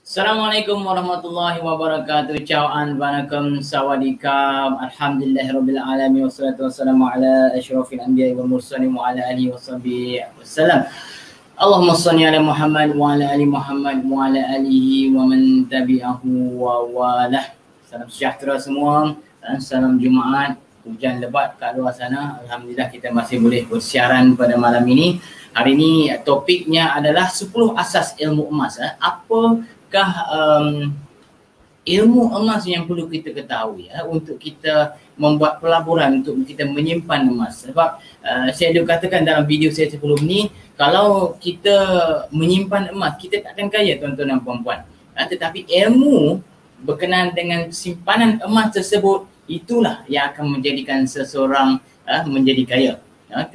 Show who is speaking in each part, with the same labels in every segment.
Speaker 1: Assalamualaikum warahmatullahi wabarakatuh. Ciao an vanakkam sawadikam. Alhamdulillahirabbil alamin wassalatu wassalamu ala asyrafil anbiya'i wal mursalin wa ala alihi washabihi wasallam. Allahumma shalli ala Muhammad wa ala ali Muhammad wa ala alihi wa man tabi'ahu wa walah. Salam sejahtera semua dan salam Jumaat. Hujan lebat kat luar sana. Alhamdulillah kita masih boleh bersiaran pada malam ini. Hari ini topiknya adalah 10 asas ilmu emas. Apakah ilmu emas yang perlu kita ketahui untuk kita membuat pelaburan, untuk kita menyimpan emas. Sebab saya dah katakan dalam video saya sebelum ni, kalau kita menyimpan emas, kita tak akan kaya tuan-tuan dan puan-puan. Tetapi ilmu berkenaan dengan simpanan emas tersebut, itulah yang akan menjadikan seseorang menjadi kaya.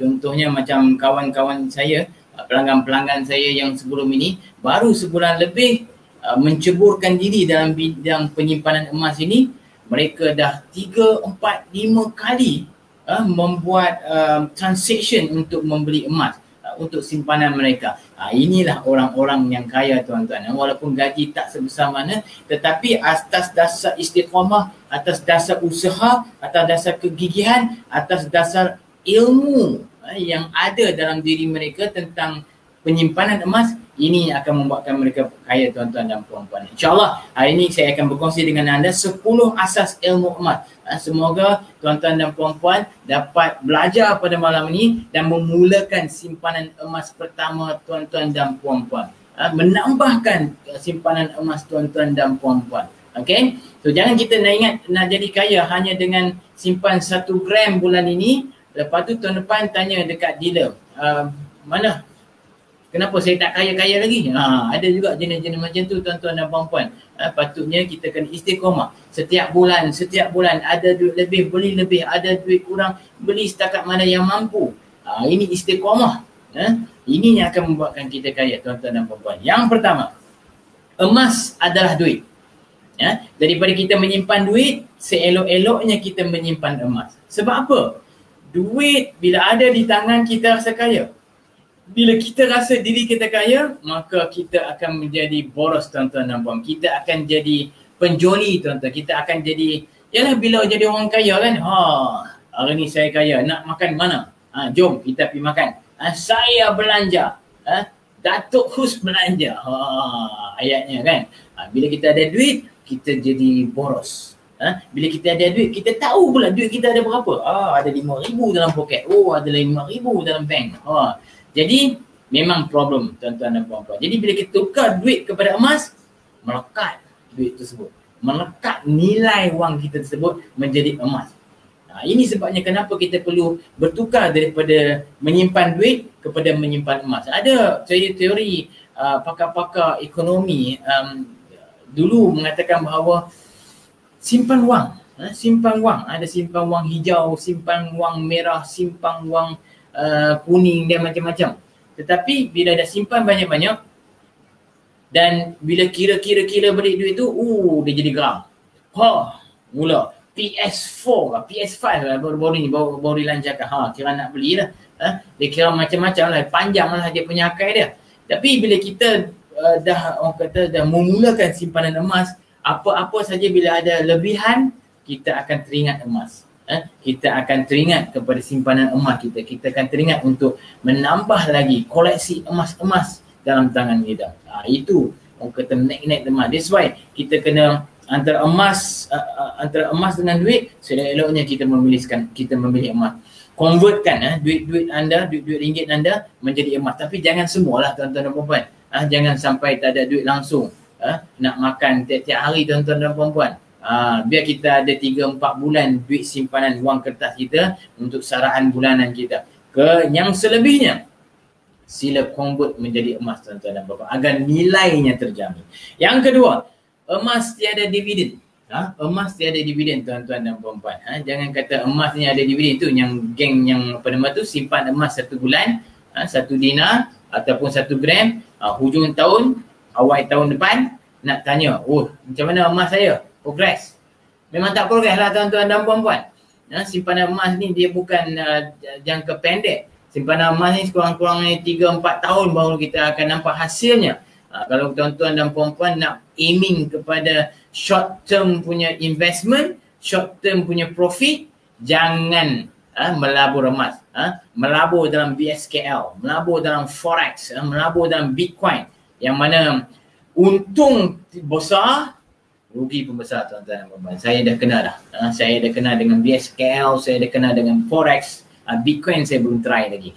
Speaker 1: Contohnya macam kawan-kawan saya, pelanggan-pelanggan saya yang sebelum ini baru sebulan lebih menceburkan diri dalam bidang penyimpanan emas ini. Mereka dah 3, 4, 5 kali membuat transaction untuk membeli emas untuk simpanan mereka. Inilah orang-orang yang kaya tuan-tuan. Walaupun gaji tak sebesar mana, tetapi atas dasar istiqamah, atas dasar usaha, atas dasar kegigihan, atas dasar ilmu yang ada dalam diri mereka tentang penyimpanan emas, ini akan membuatkan mereka kaya tuan-tuan dan puan-puan. InsyaAllah hari ini saya akan berkongsi dengan anda 10 asas ilmu emas. Semoga tuan-tuan dan puan-puan dapat belajar pada malam ini dan memulakan simpanan emas pertama tuan-tuan dan puan-puan. Menambahkan simpanan emas tuan-tuan dan puan-puan. Okay? So jangan kita nak jadi kaya hanya dengan simpan 1 gram bulan ini. Lepas tu tahun depan tanya dekat dealer, mana? Kenapa saya tak kaya-kaya lagi? Ada juga jenis-jenis macam tu tuan-tuan dan puan-puan. Patutnya kita kena istiqamah. Setiap bulan ada duit lebih, beli lebih. Ada duit kurang, beli setakat mana yang mampu. Ini istiqamah. Ini yang akan membuatkan kita kaya tuan-tuan dan puan-puan. Yang pertama, emas adalah duit. Daripada kita menyimpan duit, seelok-eloknya kita menyimpan emas. Sebab apa? Duit bila ada di tangan kita rasa kaya. Bila kita rasa diri kita kaya, maka kita akan menjadi boros tuan-tuan dan puan. Kita akan jadi penjoli tuan-tuan. Kita akan jadi, yalah bila jadi orang kaya kan, hari ni saya kaya, nak makan mana? Jom kita pergi makan. Saya belanja. Datuk Hus belanja. Ayatnya kan. Bila kita ada duit, kita jadi boros. Bila kita ada duit, kita tahu pula duit kita ada berapa. Ada 5,000 dalam poket. Ada 5,000 dalam bank. Jadi memang problem tuan-tuan dan puan-puan. Jadi bila kita tukar duit kepada emas, melekat duit tersebut. Melekat nilai wang kita tersebut menjadi emas. Ini sebabnya kenapa kita perlu bertukar daripada menyimpan duit kepada menyimpan emas. Ada teori pakar-pakar ekonomi dulu mengatakan bahawa simpan wang. Simpan wang. Ada simpan wang hijau, simpan wang merah, simpan wang kuning dan macam-macam. Tetapi bila dah simpan banyak-banyak dan bila kira balik duit tu, dia jadi geram. Mula PS4 PS5 baru ni baru dilancarkan. Kira nak beli lah. Dia kira macam-macam lah, panjang lah dia punya akal dia. Tapi bila kita dah memulakan simpanan emas, apa-apa saja bila ada lebihan, kita akan teringat emas. Kita akan teringat kepada simpanan emas kita. Kita akan teringat untuk menambah lagi koleksi emas-emas dalam tangan kita. Itu orang kata naik emas. That's why kita kena antara emas dengan duit, seleloknya kita memilih emas. Convertkan duit-duit anda, duit-duit ringgit anda menjadi emas. Tapi jangan semualah tuan-tuan dan puan-puan. Jangan sampai tak ada duit langsung. Nak makan tiap-tiap hari tuan-tuan dan puan-puan. Biar kita ada 3-4 bulan duit simpanan wang kertas kita untuk saraan bulanan kita. Yang selebihnya, sila convert menjadi emas tuan-tuan dan puan-puan agar nilainya terjamin. Yang kedua, emas tiada dividen. Emas tiada dividen tuan-tuan dan puan-puan. Jangan kata emas ni ada dividen. Tu yang geng yang apa nama tu, simpan emas 1 bulan, 1 dinar ataupun 1 gram, hujung tahun, awal tahun depan nak tanya, macam mana emas saya? Progress. Memang tak progress lah tuan-tuan dan puan-puan. Simpanan emas ni dia bukan jangka pendek. Simpanan emas ni sekurang-kurangnya 3-4 tahun baru kita akan nampak hasilnya. Kalau tuan-tuan dan puan-puan nak aiming kepada short term punya investment, short term punya profit, jangan melabur emas, melabur dalam BSKL, melabur dalam forex, melabur dalam Bitcoin yang mana untung besar, rugi pun besar tuan-tuan dan puan-puan. Saya dah kena dah. Saya dah kena dengan BSKL, saya dah kena dengan forex, Bitcoin saya belum try lagi.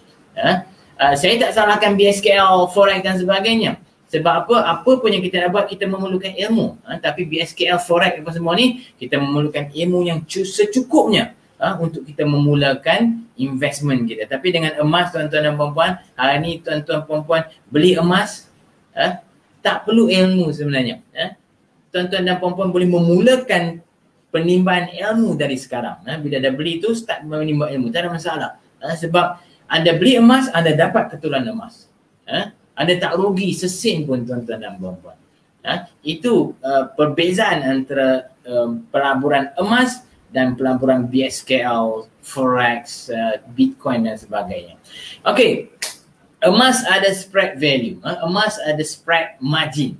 Speaker 1: Saya tak salahkan BSKL, forex dan sebagainya. Sebab apa? Apa pun yang kita nak buat, kita memerlukan ilmu. Tapi BSKL, forex apa semua ni, kita memerlukan ilmu yang secukupnya untuk kita memulakan investment kita. Tapi dengan emas tuan-tuan dan puan-puan, hari ni tuan-tuan puan-puan beli emas, tak perlu ilmu sebenarnya. Tuan-tuan dan puan-puan boleh memulakan penimbangan ilmu dari sekarang. Bila dah beli tu, start menimba ilmu, tak ada masalah. Sebab anda beli emas, anda dapat keturunan emas. Anda tak rugi sesen pun tuan-tuan dan puan-puan. Itu perbezaan antara pelaburan emas dan pelaburan BSKL, forex, Bitcoin dan sebagainya. Okey, emas ada spread value, emas ada spread margin.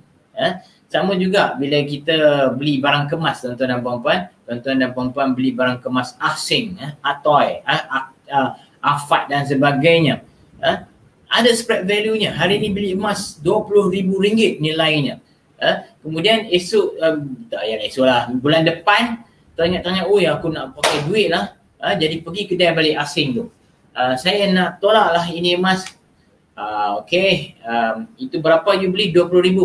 Speaker 1: Sama juga bila kita beli barang kemas tuan-tuan dan puan-puan, tuan-tuan dan puan-puan beli barang kemas asing, Atoy, Afat dan sebagainya. Ada spread value-nya. Hari ni beli emas RM20,000 nilainya. Kemudian esok, tak payah esok lah, bulan depan tanya-tanya, oh ya aku nak pakai duit lah. Jadi pergi kedai balik asing tu. Saya nak tolak lah ini emas. Okay, itu berapa you beli? RM20,000.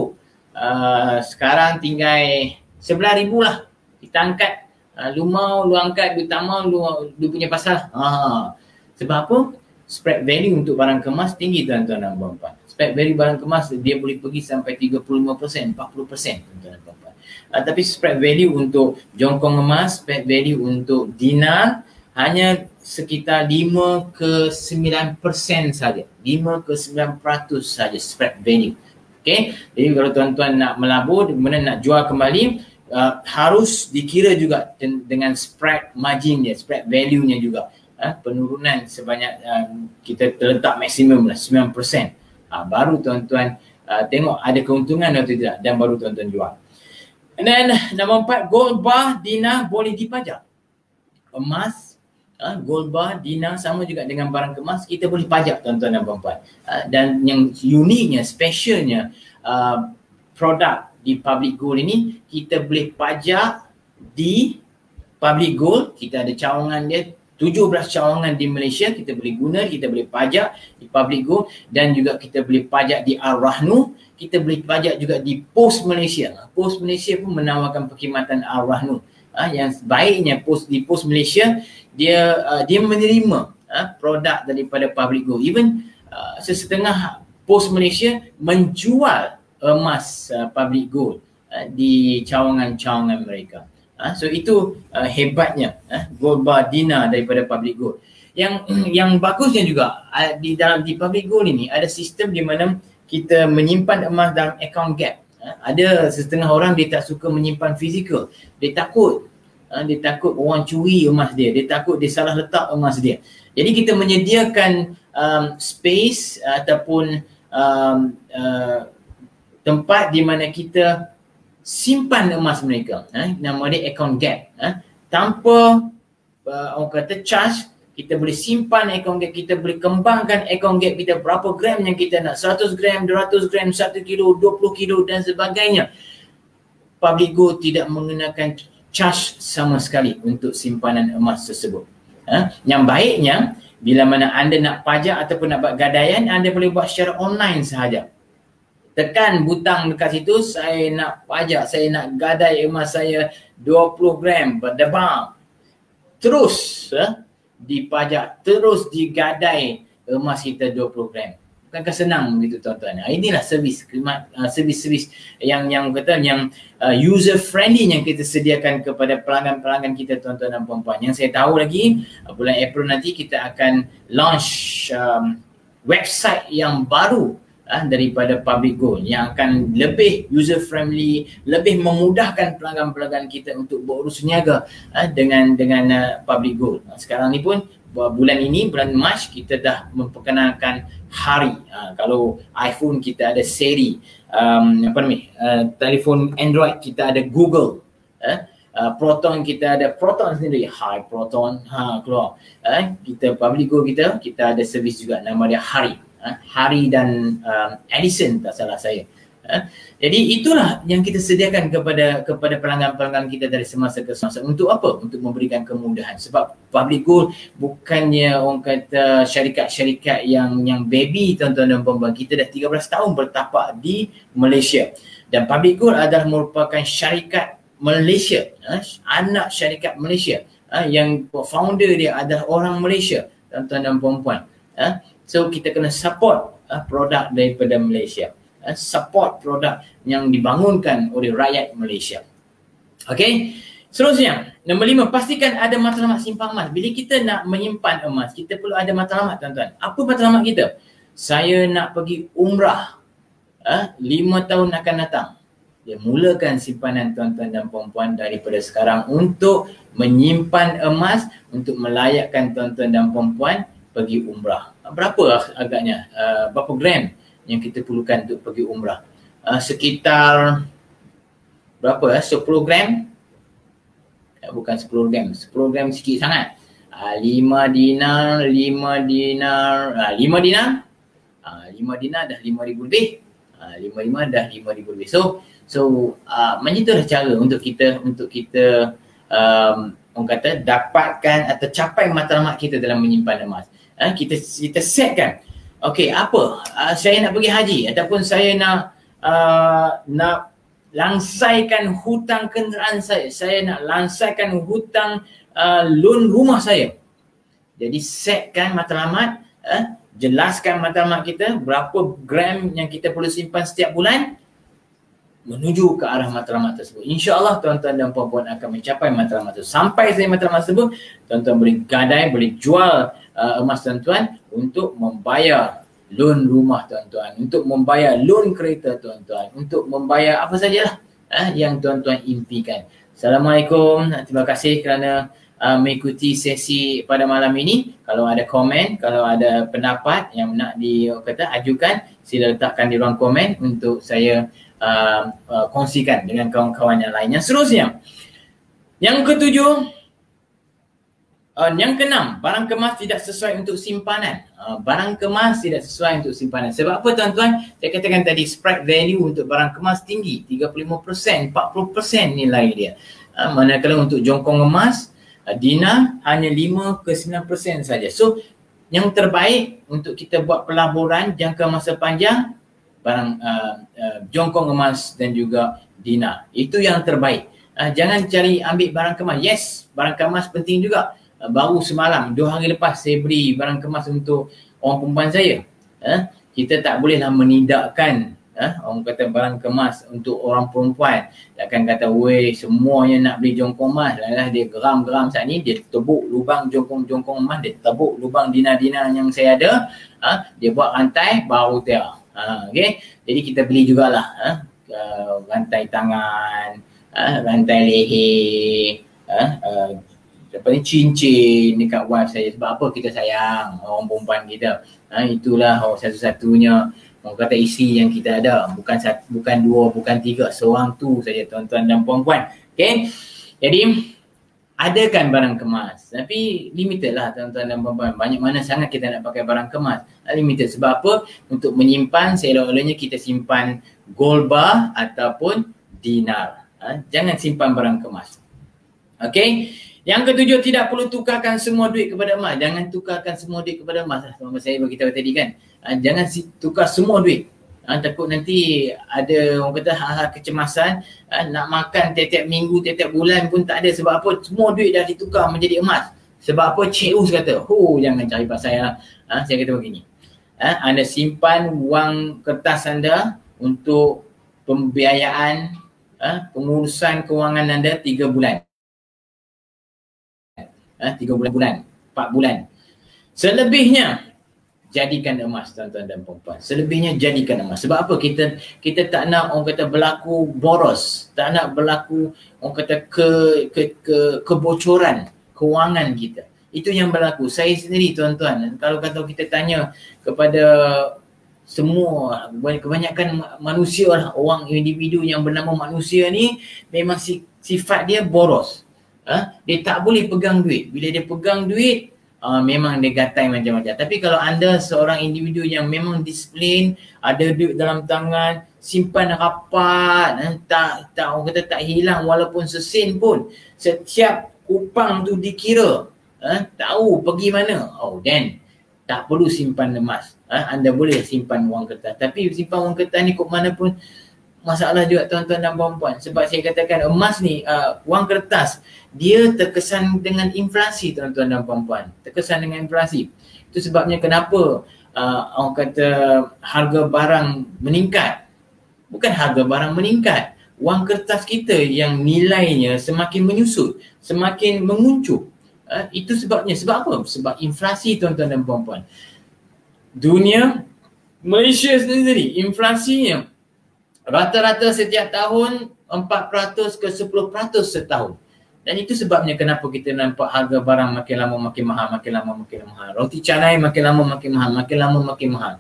Speaker 1: Sekarang tinggal RM11,000 lah. Kita angkat, lu mau, lu angkat, lu tak mau, lu punya pasal. Sebab apa? Spread value untuk barang kemas tinggi tuan-tuan dan puan-puan. Spread value barang kemas dia boleh pergi sampai 35%, 40% tuan-tuan dan puan-puan. Tapi spread value untuk jongkong emas, spread value untuk dinar hanya sekitar 5 ke 9% saja. 5 ke 9% saja spread value. Okay, jadi kalau tuan-tuan nak melabur, kemudian nak jual kembali, harus dikira juga dengan spread margin dia, spread value-nya juga. Penurunan sebanyak kita terletak maksimum lah 9%. Baru tuan-tuan tengok ada keuntungan atau tidak dan baru tuan-tuan jual. And then nombor 4, gold bar, dinar boleh dipajak. Emas, gold bar, dinar sama juga dengan barang kemas, kita boleh pajak tuan-tuan dan puan-puan. Dan yang uniknya, specialnya produk di public gold ini, kita boleh pajak di public gold. Kita ada cawangan dia 17 cawangan di Malaysia, kita boleh guna, kita boleh pajak di public gold dan juga kita boleh pajak di Al-Rahnu, kita boleh pajak juga di Pos Malaysia. Pos Malaysia pun menawarkan perkhidmatan Al-Rahnu. Yang baiknya di Pos Malaysia, dia menerima produk daripada public gold. Even sesetengah Pos Malaysia menjual emas public gold di cawangan-cawangan mereka. So itu hebatnya gold bar, dinar daripada public gold. Yang bagusnya juga di public gold ini ada sistem di mana kita menyimpan emas dalam account gap. Ada setengah orang dia tak suka menyimpan fizikal. Dia takut orang curi emas dia. Dia takut dia salah letak emas dia. Jadi kita menyediakan space ataupun tempat di mana kita simpan emas mereka, nama dia account gap. Tanpa orang kata charge, kita boleh simpan account gap, kita boleh kembangkan account gap kita berapa gram yang kita nak, 100 gram, 200 gram, 1 kilo, 20 kilo dan sebagainya. Public gold tidak mengenakan charge sama sekali untuk simpanan emas tersebut. Yang baiknya, bila mana anda nak pajak ataupun nak buat gadaian, anda boleh buat secara online sahaja. Tekan butang dekat situ, saya nak pajak, saya nak gadai emas saya 20 gram berdebang. Terus dipajak, terus digadai emas kita 20 gram. Bukankah senang begitu tuan-tuan? Inilah servis yang user friendly yang kita sediakan kepada pelanggan-pelanggan kita tuan-tuan dan puan-puan. Yang saya tahu lagi bulan April nanti kita akan launch website yang baru daripada public gold yang akan lebih user friendly, lebih memudahkan pelanggan-pelanggan kita untuk berurus niaga dengan public gold. Sekarang ni pun bulan ini, bulan Mac, kita dah memperkenalkan hari. Kalau iPhone kita ada seri, telefon Android kita ada Google, Proton kita ada Proton sendiri, Hi Proton, keluar. Kita Publico kita ada servis juga, nama dia Hari. Hari dan Edison tak salah saya. Jadi itulah yang kita sediakan kepada pelanggan-pelanggan kita dari semasa ke semasa. Untuk apa? Untuk memberikan kemudahan. Sebab Publico bukannya orang kata syarikat-syarikat yang baby, tuan-tuan dan puan-puan. Kita dah 13 tahun bertapak di Malaysia. Dan Publico adalah merupakan syarikat Malaysia, anak syarikat Malaysia, yang founder dia adalah orang Malaysia, tuan-tuan dan puan-puan. So kita kena support produk daripada Malaysia. Support produk yang dibangunkan oleh rakyat Malaysia. Okey. Seterusnya, nombor 5, pastikan ada matlamat simpan emas. Bila kita nak menyimpan emas, kita perlu ada matlamat, tuan-tuan. Apa matlamat kita? Saya nak pergi umrah 5 tahun akan datang. Dia mulakan simpanan tuan-tuan dan puan-puan daripada sekarang untuk menyimpan emas, untuk melayakkan tuan-tuan dan puan-puan pergi umrah. Berapa agaknya? Berapa gram yang kita perlukan untuk pergi umrah? Sekitar berapa? 10 gram? Bukan 10 gram, 10 gram sikit sangat. 5 dinar, 5 dinar, 5 dinar? 5 dinar dah 5,000 lebih. 5 dah 5,000 lebih. So macam itulah cara untuk kita orang kata dapatkan atau capai matlamat kita dalam menyimpan emas. Kita setkan. Okey, apa? Saya nak pergi haji ataupun saya nak langsaikan hutang kenderaan saya. Saya nak langsaikan hutang loan rumah saya. Jadi setkan matlamat, jelaskan matlamat kita, berapa gram yang kita perlu simpan setiap bulan, menuju ke arah matlamat tersebut. InsyaAllah tuan-tuan dan puan-puan akan mencapai matlamat tersebut. Sampai saya matlamat tersebut, tuan-tuan boleh gadai, boleh jual emas tuan-tuan untuk membayar loan rumah tuan-tuan, untuk membayar loan kereta tuan-tuan, untuk membayar apa sajalah yang tuan-tuan impikan. Assalamualaikum. Terima kasih kerana mengikuti sesi pada malam ini. Kalau ada komen, kalau ada pendapat yang nak ajukan, sila letakkan di ruang komen untuk saya kongsikan dengan kawan-kawan yang lain. Yang seterusnya, yang ketujuh, yang keenam, barang kemas tidak sesuai untuk simpanan. Barang kemas tidak sesuai untuk simpanan. Sebab apa tuan-tuan? Saya katakan tadi spread value untuk barang kemas tinggi, 35%, 40% nilai dia. Manakala untuk jongkong emas, dinar hanya 5 ke 9% saja. So yang terbaik untuk kita buat pelaburan jangka masa panjang, barang jongkong emas dan juga dinar. Itu yang terbaik. Jangan cari ambil barang kemas. Yes, barang kemas penting juga. Baru semalam, 2 hari lepas saya beri barang kemas untuk orang perempuan saya. Kita tak bolehlah menidakkan orang kata barang kemas untuk orang perempuan. Takkan kata, weh semuanya nak beli jongkong emas. Lalah dia geram-geram saat ni, dia tebuk lubang jongkong emas, dia tebuk lubang dinar-dinar yang saya ada. Dia buat rantai, baru tiar. Okay? Jadi kita beli jugalah rantai tangan, rantai leher, cincin dekat wife saya. Sebab apa? Kita sayang orang perempuan kita. Itulah satu-satunya orang kata isi yang kita ada. Bukan dua, bukan tiga, seorang tu saja tuan-tuan dan puan-puan. Okay? Jadi adakan barang kemas, tapi limited lah tuan-tuan dan puan-puan. Banyak mana sangat kita nak pakai barang kemas. Limited. Sebab apa? Untuk menyimpan, seelok-eloknya kita simpan gold bar ataupun dinar. Jangan simpan barang kemas. Okay? Yang ketujuh, tidak perlu tukarkan semua duit kepada emas. Jangan tukarkan semua duit kepada emas. Sama saya beritahu tadi kan. Jangan tukar semua duit. Takut nanti ada orang kata hal-hal kecemasan. Nak makan tiap-tiap minggu, tiap-tiap bulan pun tak ada. Sebab apa? Semua duit dah ditukar menjadi emas. Sebab apa? Cik Us kata, jangan cari pasal saya. Saya kata begini. Anda simpan wang kertas anda untuk pembiayaan, pengurusan kewangan anda 3 bulan. 3 bulan, 4 bulan. Selebihnya jadikan emas tuan-tuan dan puan-puan. Selebihnya jadikan emas. Sebab apa? Kita tak nak orang kata berlaku boros, tak nak berlaku orang kata kebocoran kewangan kita. Itu yang berlaku. Saya sendiri tuan-tuan, kalau kita tanya kepada semua, kebanyakan manusia lah, orang individu yang bernama manusia ni memang sifat dia boros. Dia tak boleh pegang duit. Bila dia pegang duit, memang dia gatai macam-macam. Tapi kalau anda seorang individu yang memang disiplin, ada duit dalam tangan, simpan rapat, tak orang kata tak hilang walaupun sesen pun. Setiap kupang tu dikira, tahu pergi mana. Then tak perlu simpan emas. Anda boleh simpan wang kertas. Tapi simpan wang kertas ni kok mana pun masalah juga tuan-tuan dan puan-puan. Sebab saya katakan emas ni, wang kertas, dia terkesan dengan inflasi tuan-tuan dan puan-puan. Terkesan dengan inflasi. Itu sebabnya kenapa orang kata harga barang meningkat. Bukan harga barang meningkat. Wang kertas kita yang nilainya semakin menyusut, semakin menguncup. Itu sebabnya. Sebab apa? Sebab inflasi tuan-tuan dan puan-puan. Dunia, Malaysia sendiri, inflasinya rata-rata setiap tahun 4% ke 10% setahun. Dan itu sebabnya kenapa kita nampak harga barang makin lama makin mahal, makin lama makin mahal. Roti canai makin lama makin mahal, makin lama makin mahal.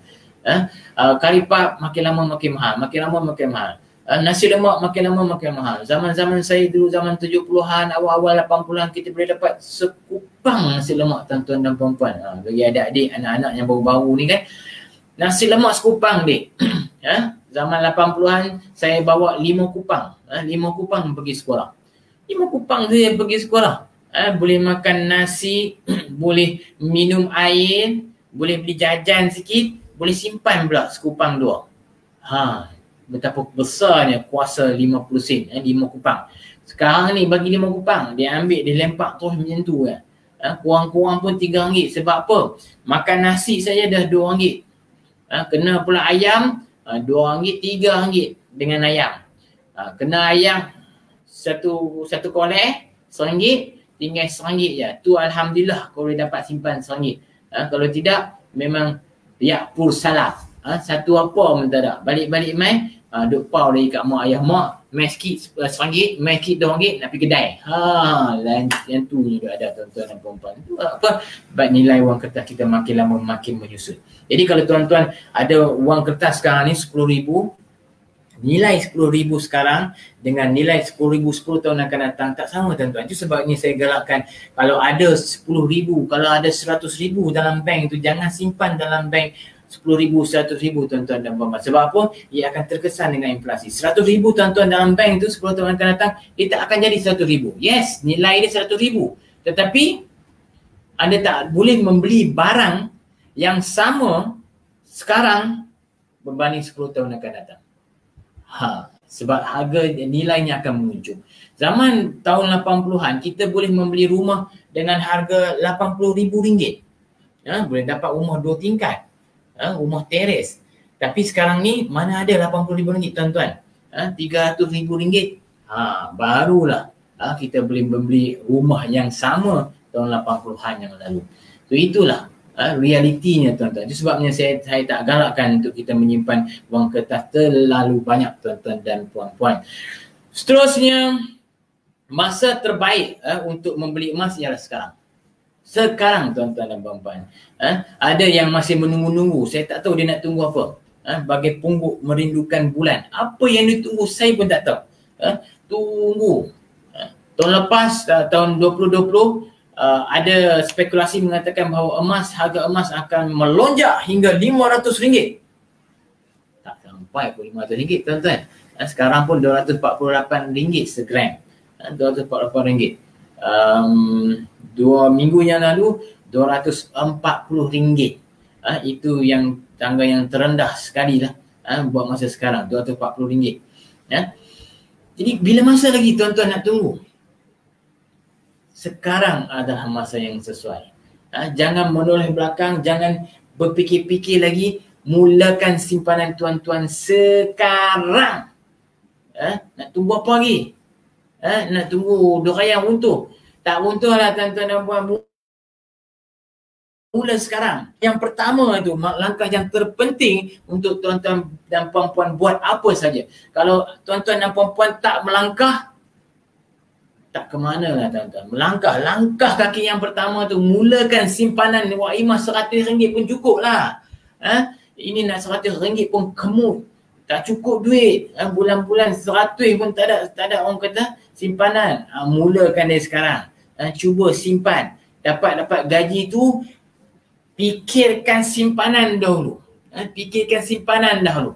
Speaker 1: Kari pap makin lama makin mahal, makin lama makin mahal. Nasi lemak makin lama makin mahal. Zaman-zaman saya dulu, zaman 70-an, awal-awal 80-an, kita boleh dapat sekupang nasi lemak tuan-tuan dan puan-puan. Bagi adik-adik, anak-anak yang baru-baru ni kan, nasi lemak sekupang dik. Zaman 80-an saya bawa 5 kupang. 5 kupang pergi sekolah. 5 kupang saya pergi sekolah. Boleh makan nasi, boleh minum air, boleh beli jajan sikit, boleh simpan pula sekupang 2. Betapa besarnya kuasa 50 sen, 5 kupang. Sekarang ni bagi 5 kupang, dia ambil, dia lempak terus macam tu kan. Kurang-kurang pun RM3. Sebab apa? Makan nasi saja dah RM2. Kena pula ayam, RM2, RM3 dengan ayam. Kena ayam satu kolek, RM1, tinggal RM1 je. Tu Alhamdulillah kalau boleh dapat simpan RM1. Kalau tidak, memang yak pur salah. Satu apa pun tak ada. Balik-balik mai, duk pau dari kat mak ayah. Mak, mai sikit RM1, mai sikit RM2 nak pergi kedai. Yang tu juga ada tuan-tuan dan puan-puan. Itu apa? Sebab nilai wang kertas kita makin lama makin menyusut. Jadi kalau tuan-tuan ada wang kertas sekarang ni RM10,000, nilai RM10,000 sekarang dengan nilai RM10,000 10 tahun akan datang tak sama tuan-tuan. Itu sebabnya saya galakkan kalau ada RM10,000, kalau ada RM100,000 dalam bank tu, jangan simpan dalam bank RM10,000, RM100,000 tuan-tuan dan puan-puan. Sebab apa? Ia akan terkesan dengan inflasi. RM100,000 tuan-tuan dalam bank tu 10 tahun akan datang, dia tak akan jadi RM100,000. Yes, nilai dia RM100,000. Tetapi anda tak boleh membeli barang yang sama sekarang berbanding 10 tahun akan datang. Sebab harga nilainya akan menguncup. Zaman tahun 80-an kita boleh membeli rumah dengan harga RM80,000. Boleh dapat rumah 2 tingkat. Rumah teres. Tapi sekarang ni mana ada RM80,000 tuan-tuan. RM300,000. Barulah kita boleh membeli rumah yang sama tahun 80-an yang lalu. So itulah realitinya tuan-tuan. Itu sebabnya saya tak galakkan untuk kita menyimpan wang kertas terlalu banyak tuan-tuan dan puan-puan. Seterusnya, masa terbaik untuk membeli emas ialah sekarang. Sekarang tuan-tuan dan puan-puan. Ada yang masih menunggu-nunggu. Saya tak tahu dia nak tunggu apa. Bagai pungguk merindukan bulan. Apa yang ditunggu saya pun tak tahu. Tunggu. Tahun lepas, tahun 2020, ada spekulasi mengatakan bahawa harga emas akan melonjak hingga RM500. Tak sampai pun RM500 tuan-tuan. Sekarang pun RM248 segram. RM248. 2 minggu yang lalu RM240. Itu yang tangga yang terendah sekali lah buat masa sekarang, RM240. Jadi bila masa lagi tuan-tuan nak tunggu? Sekarang adalah masa yang sesuai. Jangan menoleh belakang, jangan berfikir-fikir lagi. Mulakan simpanan tuan-tuan sekarang. Nak tunggu apa lagi? Nak tunggu dorayang runtuh? Tak runtuh lah tuan-tuan dan puan. Mula sekarang. Yang pertama tu, langkah yang terpenting untuk tuan-tuan dan puan-puan buat apa saja. Kalau tuan-tuan dan puan-puan tak melangkah, tak ke mana lah tuan-tuan. Langkah kaki yang pertama tu, mulakan simpanan wak emas RM100 pun cukup lah. Ini nak RM100 pun kemut. Tak cukup duit. Bulan-bulan 100 pun tak ada orang kata simpanan. Mulakan dari sekarang. Cuba simpan. Dapat gaji tu, fikirkan simpanan dahulu. Fikirkan simpanan dahulu.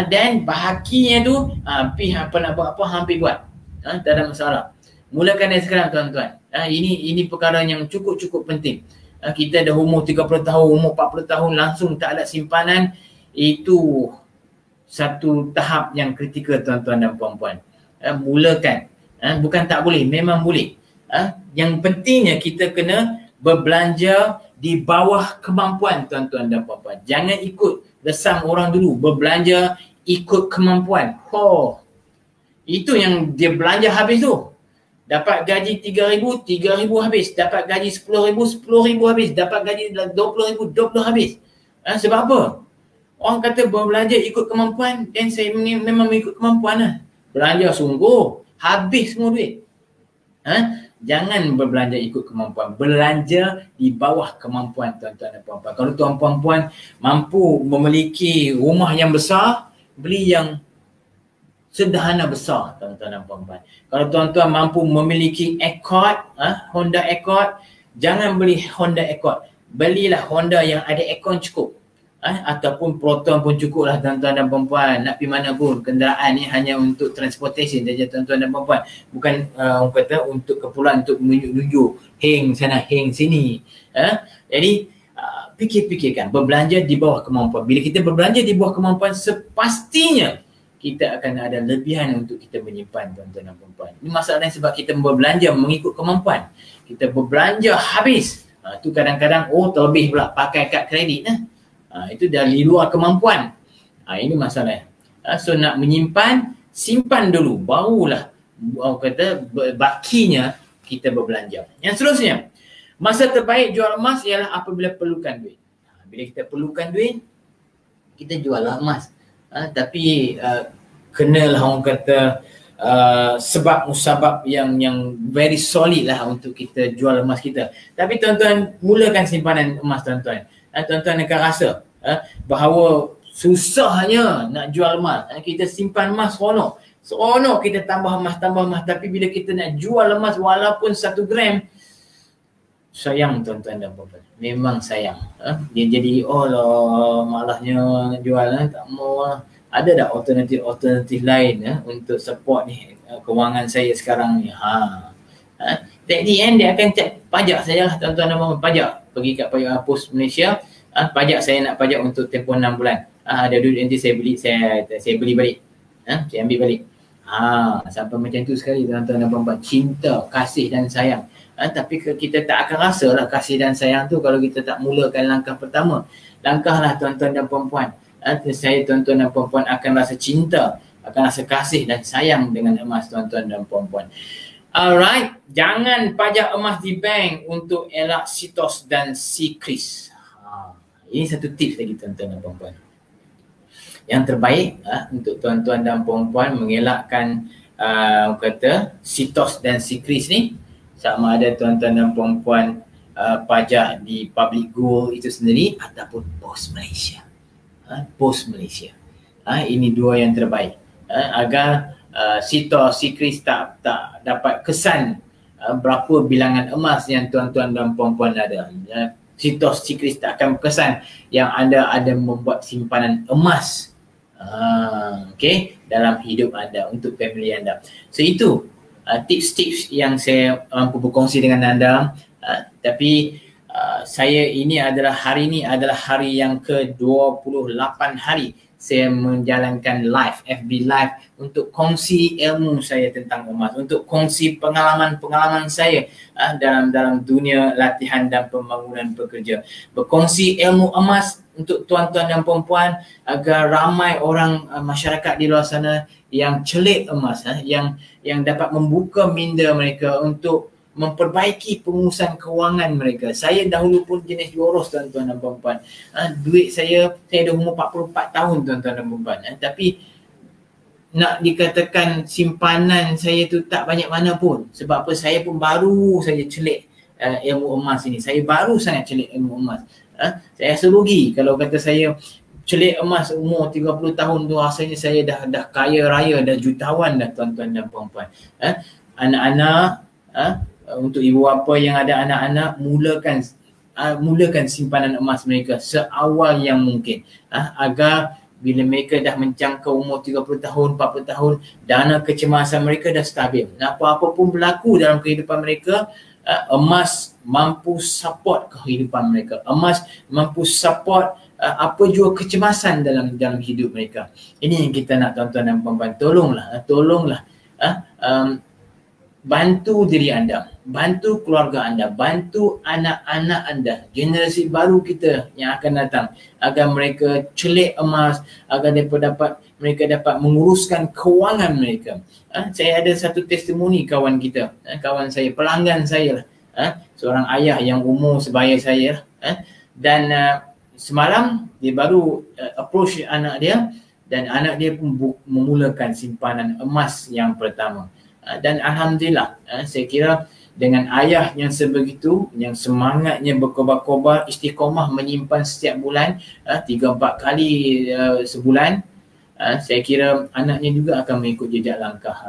Speaker 1: Dan bahaginya tu, apa nak buat apa, hampir buat. Tak ada masalah. Mulakan dari sekarang tuan-tuan. Ini perkara yang cukup penting. Kita dah umur 30 tahun, umur 40 tahun langsung tak ada simpanan. Itu satu tahap yang kritikal tuan-tuan dan puan-puan. Mulakan. Bukan tak boleh, memang boleh. Yang pentingnya kita kena berbelanja di bawah kemampuan tuan-tuan dan puan-puan. Jangan ikut lesang orang dulu, berbelanja ikut kemampuan. Itu yang dia belanja habis tu. Dapat gaji RM3,000 habis. Dapat gaji RM10,000 habis. Dapat gaji RM20,000 20 habis. Sebab apa? Orang kata berbelanja ikut kemampuan, dan saya memang ikut kemampuan lah. Belanja sungguh, habis semua duit. Jangan berbelanja ikut kemampuan. Belanja di bawah kemampuan tuan-tuan dan puan-puan. Kalau tuan-puan mampu memiliki rumah yang besar, beli yang sederhana besar tuan-tuan dan puan-puan. Kalau tuan-tuan mampu memiliki Accord, Honda Accord, jangan beli Honda Accord. Belilah Honda yang ada aircon cukup. Ataupun Proton pun cukup lah tuan-tuan dan puan-puan. Nak pergi mana pun, kenderaan ni hanya untuk transportation saja tuan-tuan dan puan-puan. Bukan orang kata untuk keperluan untuk menunjuk heng sana heng sini. Jadi fikirkan berbelanja di bawah kemampuan. Bila kita berbelanja di bawah kemampuan, sepastinya kita akan ada lebihan untuk kita menyimpan tuan-tuan dan puan-puan. Ini masalahnya sebab kita berbelanja mengikut kemampuan. Kita berbelanja habis. Tu kadang-kadang terlebih pula pakai kad kredit. Itu dari luar kemampuan. Ini masalahnya. So nak menyimpan, simpan dulu. Barulah orang kata bakinya kita berbelanja. Yang seterusnya, masa terbaik jual emas ialah apabila perlukan duit. Bila kita perlukan duit, kita jual lah emas. Tapi kenalah orang kata sebab musabab yang very solid lah untuk kita jual emas kita. Tapi tuan-tuan, mulakan simpanan emas tuan-tuan. Tuan-tuan akan rasa bahawa susahnya nak jual emas. Kita simpan emas seronok kita tambah emas. Tapi bila kita nak jual emas walaupun 1 gram, sayang tuan-tuan dan puan-puan. Memang sayang. Dia jadi malahnya nak jual, tak mau lah. Ada tak alternatif lain untuk support ni kewangan saya sekarang ni. At the end dia akan cek pajak saya lah tuan-tuan dan puan-puan. Pajak. Pergi kat pajak pos Malaysia. Pajak saya nak pajak untuk tempoh 6 bulan. Ada duit nanti saya beli balik. Saya ambil balik. Sampai macam tu sekali tuan-tuan dan puan-puan. Cinta, kasih dan sayang. Tapi kita tak akan rasa lah kasih dan sayang tu kalau kita tak mulakan langkah pertama. Langkahlah tuan-tuan dan puan-puan. Saya tuan-tuan dan puan-puan akan rasa cinta, akan rasa kasih dan sayang dengan emas tuan-tuan dan puan-puan. Alright, jangan pajak emas di bank untuk elak sitos dan sikris. Ini satu tips lagi tuan-tuan dan puan-puan. Yang terbaik untuk tuan-tuan dan puan-puan mengelakkan sitos dan sikris ni, sama ada tuan-tuan dan puan-puan pajak di public go itu sendiri ataupun pos Malaysia. Pos Malaysia. Ini dua yang terbaik. Agar sitos sikris tak dapat kesan berapa bilangan emas yang tuan-tuan dan puan-puan ada. Sitos sikris tak akan berkesan yang anda ada membuat simpanan emas dalam hidup anda, untuk family anda. So itu tips-tips yang saya mampu berkongsi dengan anda. Tapi hari ini adalah hari yang ke-28 hari saya menjalankan live, FB live, untuk kongsi ilmu saya tentang emas, untuk kongsi pengalaman saya dalam dunia latihan dan pembangunan pekerja. Berkongsi ilmu emas untuk tuan-tuan dan puan-puan agar ramai orang masyarakat di luar sana yang celik emas, yang dapat membuka minda mereka untuk memperbaiki pengurusan kewangan mereka. Saya dahulu pun jenis boros tuan-tuan dan puan-puan. Duit saya dah umur 44 tahun tuan-tuan dan puan-puan. Tapi nak dikatakan simpanan saya tu tak banyak mana pun. Sebab apa, saya pun baru saja celik ilmu emas ini. Saya baru sangat celik ilmu emas. Saya rasa rugi kalau kata saya celik emas umur 30 tahun tu, rasanya saya dah kaya raya, dah jutawan dah tuan-tuan dan puan-puan. Anak-anak, untuk ibu bapa yang ada anak-anak, mulakan simpanan emas mereka seawal yang mungkin, agar bila mereka dah menjangkau umur 30 tahun, 40 tahun, dana kecemasan mereka dah stabil. Apa-apa pun berlaku dalam kehidupan mereka, emas mampu support kehidupan mereka. Emas mampu support apa jua kecemasan dalam hidup mereka. Ini yang kita nak, tuan-tuan dan puan-puan. Tolonglah bantu diri anda, bantu keluarga anda, bantu anak-anak anda, generasi baru kita yang akan datang, agar mereka celik emas, agar mereka dapat menguruskan kewangan mereka. Saya ada satu testimoni kawan kita, kawan saya, pelanggan saya lah, seorang ayah yang umur sebaya saya lah, dan semalam dia baru approach anak dia, dan anak dia pun memulakan simpanan emas yang pertama. Dan alhamdulillah, saya kira dengan ayah yang sebegitu, yang semangatnya berkobar-kobar, istiqomah menyimpan setiap bulan 3-4 kali sebulan, saya kira anaknya juga akan mengikut jejak langkah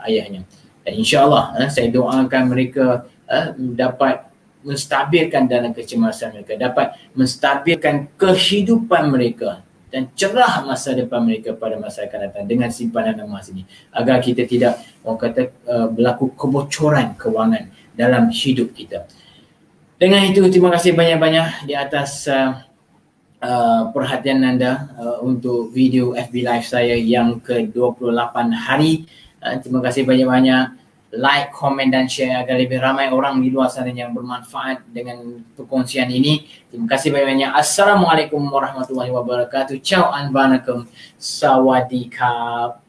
Speaker 1: ayahnya. Dan insyaAllah saya doakan mereka dapat menstabilkan dalam kecemasan mereka, dapat menstabilkan kehidupan mereka dan cerah masa depan mereka pada masa akan datang dengan simpanan emas ini, agar kita tidak, orang kata, berlaku kebocoran kewangan dalam hidup kita. Dengan itu, terima kasih banyak-banyak di atas perhatian anda untuk video FB Live saya yang ke-28 hari. Terima kasih banyak-banyak. Like, komen dan share agar lebih ramai orang di luar sana yang bermanfaat dengan perkongsian ini. Terima kasih banyak-banyak. Assalamualaikum warahmatullahi wabarakatuh. Ciao an banakum. Sawadee kap.